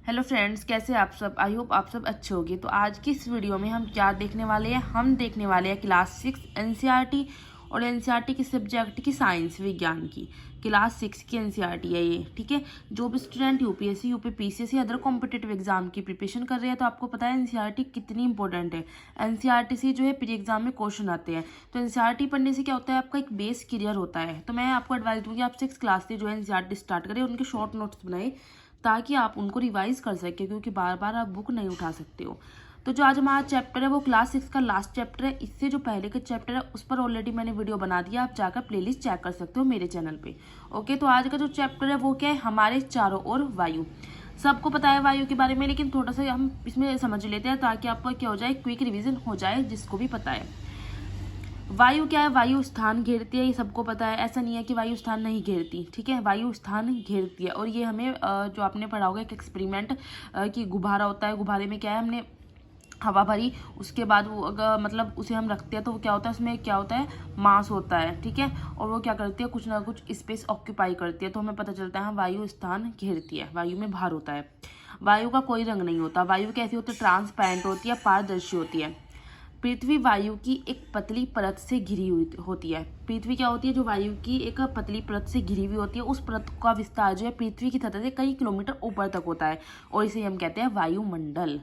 Hello friends, कैसे आप सब। आई होप आप सब अच्छे होंगे। तो आज की इस वीडियो में हम क्या देखने वाले हैं, हम देखने वाले हैं क्लास 6 एनसीईआरटी और एनसीईआरटी की सब्जेक्ट की साइंस विज्ञान की क्लास 6 की एनसीईआरटी है ये। ठीक है, जो भी student UPSC UPPCS other competitive exam की प्रिपरेशन कर रहे हैं तो आपको पता है एनसीईआरटी कितनी इंपॉर्टेंट है। एनसीईआरटी से जो है प्री एग्जाम में क्वेश्चन आते हैं। तो एनसीईआरटी पढ़ने से क्या होता है, आपका एक बेस क्लियर होता है। तो मैं आपको एडवाइस दूंगी आप 6 क्लास से जो है एनसीईआरटी स्टार्ट करें, उनके शॉर्ट नोट्स बनाए ताकि आप उनको रिवाइज कर सकें, क्योंकि बार बार आप बुक नहीं उठा सकते हो। तो जो आज हमारा चैप्टर है वो क्लास 6 का लास्ट चैप्टर है। इससे जो पहले का चैप्टर है उस पर ऑलरेडी मैंने वीडियो बना दिया, आप जाकर प्लेलिस्ट चेक कर सकते हो मेरे चैनल पे। ओके, तो आज का जो चैप्टर है वो क्या है, हमारे चारों ओर वायु। सबको पता है वायु के बारे में, लेकिन थोड़ा सा हम इसमें समझ लेते हैं ताकि आपका क्या हो जाए, क्विक रिविजन हो जाए जिसको भी पता है। वायु क्या है, वायु स्थान घेरती है, ये सबको पता है। ऐसा नहीं है कि वायु स्थान नहीं घेरती। ठीक है, वायु स्थान घेरती है। और ये हमें जो आपने पढ़ा होगा एक एक्सपेरिमेंट कि गुब्बारा होता है, गुब्बारे में क्या है, हमने हवा भरी, उसके बाद वो अगर मतलब उसे हम रखते हैं तो वो क्या होता है, उसमें क्या होता है, मास होता है। ठीक है, और वो क्या करती है, कुछ ना कुछ स्पेस ऑक्यूपाई करती है। तो हमें पता चलता है वायु स्थान घेरती है, वायु में भार होता है। वायु का कोई रंग नहीं होता। वायु कैसी होती है, ट्रांसपेरेंट होती है, पारदर्शी होती है। पृथ्वी वायु की एक पतली परत से घिरी हुई होती है। पृथ्वी क्या होती है, जो वायु की एक पतली परत से घिरी हुई होती है, उस परत का विस्तार जो है पृथ्वी की सतह से कई किलोमीटर ऊपर तक होता है, और इसे हम कहते हैं वायुमंडल।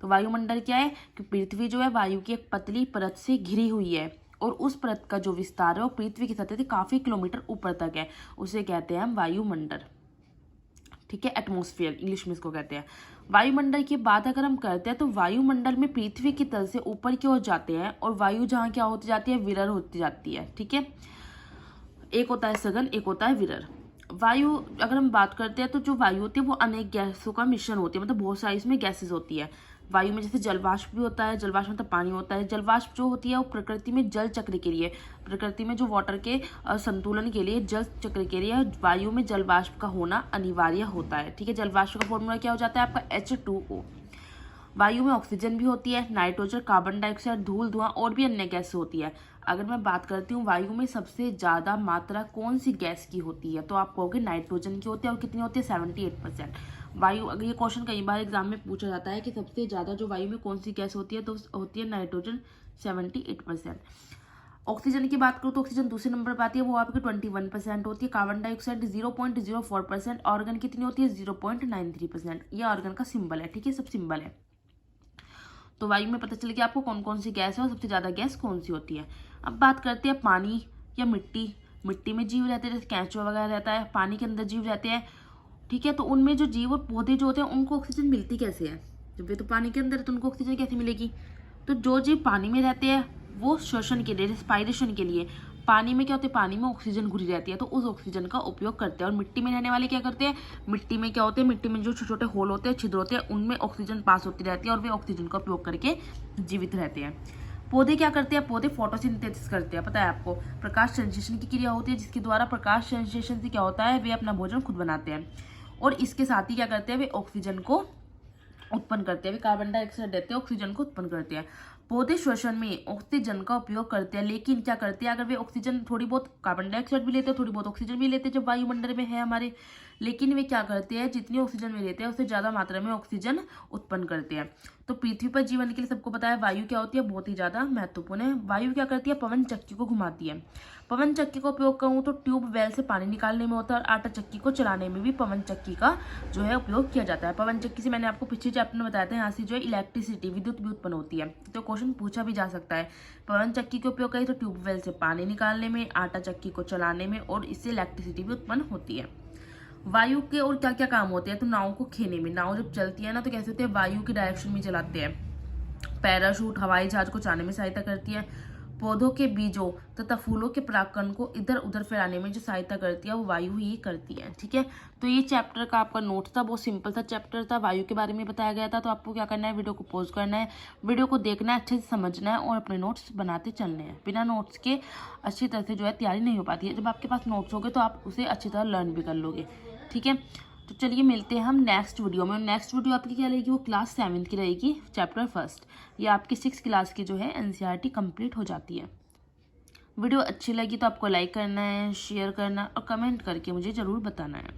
तो वायुमंडल क्या है कि पृथ्वी जो है वायु की एक पतली परत से घिरी हुई है, और उस परत का जो विस्तार है वो पृथ्वी की सतह से काफी किलोमीटर ऊपर तक है, उसे कहते हैं हम वायुमंडल। ठीक है, एटमॉस्फेयर इंग्लिश में इसको कहते हैं। वायुमंडल की बात अगर हम करते हैं तो वायुमंडल में पृथ्वी की तल से ऊपर की ओर जाते हैं, और वायु जहाँ क्या होती जाती है, विरल होती जाती है। ठीक है, एक होता है सघन, एक होता है विरल। वायु अगर हम बात करते हैं तो जो वायु होती है वो अनेक गैसों का मिश्रण होती है, मतलब बहुत सारी इसमें गैसेस होती है। वायु में जैसे जलवाष्प भी होता है, जलवाष्प मतलब पानी होता है। जलवाष्प जो होती है वो प्रकृति में जल चक्र के लिए, प्रकृति में जो वाटर के संतुलन के लिए, जल चक्र के लिए वायु में जलवाष्प का होना अनिवार्य होता है। ठीक है, जलवाष्प का फॉर्मूला क्या हो जाता है आपका, H2O। वायु में ऑक्सीजन भी होती है, नाइट्रोजन, कार्बन डाइऑक्साइड, धूल, धुआं और भी अन्य गैस होती है। अगर मैं बात करती हूँ वायु में सबसे ज्यादा मात्रा कौन सी गैस की होती है, तो आप कहोगे नाइट्रोजन की होती है। और कितनी होती है, 78%। वायु, अगर ये क्वेश्चन कई बार एग्जाम में पूछा जाता है कि सबसे ज्यादा जो वायु में कौन सी गैस होती है, तो होती है नाइट्रोजन, 78%। ऑक्सीजन की बात करूँ तो ऑक्सीजन दूसरे नंबर पर आती है, वो आपकी 21% होती है। Carbon dioxide 0.04%। ऑर्गन कितनी होती है, 0.93%। ये ऑर्गन का सिंबल है। ठीक है, सब सिंबल है। तो वायु में पता चल गया आपको कौन कौन सी गैस है और सबसे ज्यादा गैस कौन सी होती है। अब बात करते हैं पानी या मिट्टी। मिट्टी में जीव रहते हैं, जैसे केंचुआ वगैरह रहता है। पानी के अंदर जीव रहते हैं। ठीक है, तो उनमें जो जीव और पौधे जो होते हैं उनको ऑक्सीजन मिलती कैसे है, जब वे तो पानी के अंदर है तो उनको ऑक्सीजन कैसे मिलेगी। तो जो जीव पानी में रहते हैं वो श्वसन के लिए, रेस्पायरेशन के लिए, पानी में क्या होते हैं, पानी में ऑक्सीजन घुरी रहती है, तो उस ऑक्सीजन का उपयोग करते हैं। और मिट्टी में रहने वाले क्या करते हैं, मिट्टी में क्या होते हैं, मिट्टी में जो छोटे छोटे होल होते हैं, छिद्र होते हैं, उनमें ऑक्सीजन पास होती रहती है और वे ऑक्सीजन का उपयोग करके जीवित रहते हैं। पौधे क्या करते हैं, पौधे फोटोसिंथेसिस करते हैं। पता है आपको, प्रकाश संश्लेषण की क्रिया होती है जिसके द्वारा प्रकाश संश्लेषण से क्या होता है, वे अपना भोजन खुद बनाते हैं। और इसके साथ ही क्या करते हैं, वे ऑक्सीजन को उत्पन्न करते हैं। वे कार्बन डाइऑक्साइड देते हैं, ऑक्सीजन को उत्पन्न करते हैं। पौधे श्वसन में ऑक्सीजन का उपयोग करते हैं, लेकिन क्या करते हैं, अगर वे ऑक्सीजन थोड़ी बहुत कार्बन डाइऑक्साइड भी लेते हैं, थोड़ी बहुत ऑक्सीजन भी लेते हैं जब वायुमंडल में है हमारे, लेकिन वे क्या करते हैं, जितनी ऑक्सीजन में लेते हैं उससे ज्यादा मात्रा में ऑक्सीजन उत्पन्न करते हैं। तो पृथ्वी पर जीवन के लिए सबको पता है वायु क्या होती है, बहुत ही ज्यादा महत्वपूर्ण है। वायु क्या करती है, पवन चक्की को घुमाती है। पवन चक्की का उपयोग कहूँ तो ट्यूब वेल से पानी निकालने में होता है, और आटा चक्की को चलाने में भी पवन चक्की का जो है उपयोग किया जाता है। पवन चक्की से मैंने आपको पिछले चैप्टर में बताया था, यहाँ से जो है इलेक्ट्रिसिटी, विद्युत भी उत्पन्न होती है। तो क्वेश्चन पूछा भी जा सकता है, पवन चक्की के उपयोग करें तो ट्यूबवेल से पानी निकालने में, आटा चक्की को चलाने में, और इससे इलेक्ट्रिसिटी भी उत्पन्न होती है। वायु के और क्या क्या काम होते हैं, तो नाव को खेने में, नाव जब चलती है ना तो कैसे होते हैं, वायु की डायरेक्शन में चलाते हैं। पैराशूट हवाई जहाज को चलाने में सहायता करती है। पौधों के बीजों तथा फूलों के परागकण को इधर उधर फैलाने में जो सहायता करती है वो वायु ही करती है। ठीक है, तो ये चैप्टर का आपका नोट था, बहुत सिंपल सा चैप्टर था, वायु के बारे में बताया गया था। तो आपको क्या करना है, वीडियो को पॉज करना है, वीडियो को देखना है, अच्छे से समझना है और अपने नोट्स बनाते चलने हैं। बिना नोट्स के अच्छी तरह से जो है तैयारी नहीं हो पाती है। जब आपके पास नोट्स होंगे तो आप उसे अच्छी तरह लर्न भी कर लोगे। ठीक है, तो चलिए मिलते हैं हम नेक्स्ट वीडियो में। नेक्स्ट वीडियो आपकी क्या रहेगी, वो क्लास 7 की रहेगी, चैप्टर 1। ये आपकी 6 क्लास की जो है एनसीईआरटी कंप्लीट हो जाती है। वीडियो अच्छी लगी तो आपको लाइक करना है, शेयर करना और कमेंट करके मुझे ज़रूर बताना है।